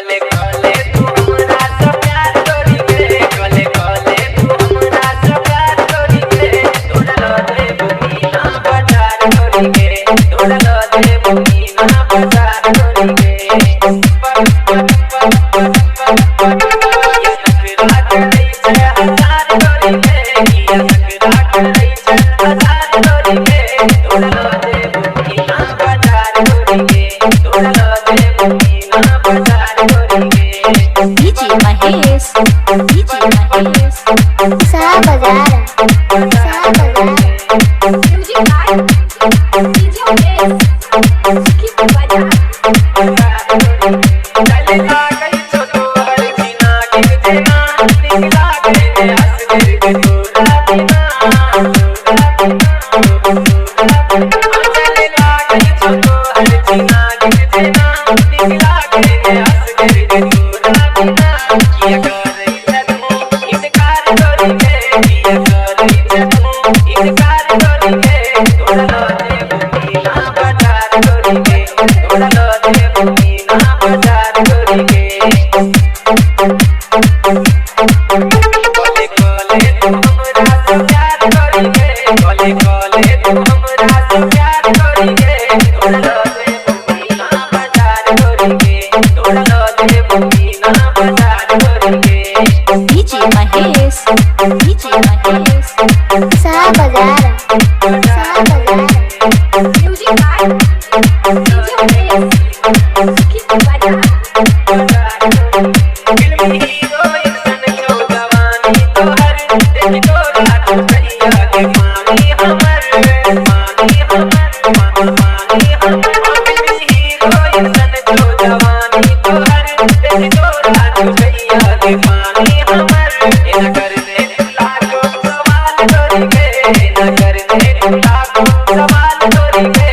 कले कले तू हमरा से प्यार करी के कले कले तू हमरा से प्यार करी के तोड़ा दे बुनीना बाजार करी के तोड़ा दे बुनीना बाजार करी के DJ Mahesh Sa Bazaar Music by DJ Mahesh Keep Bazaar DJ Mahesh Sa Bazaar Music by DJ Mahesh Keep Bazaar सवाल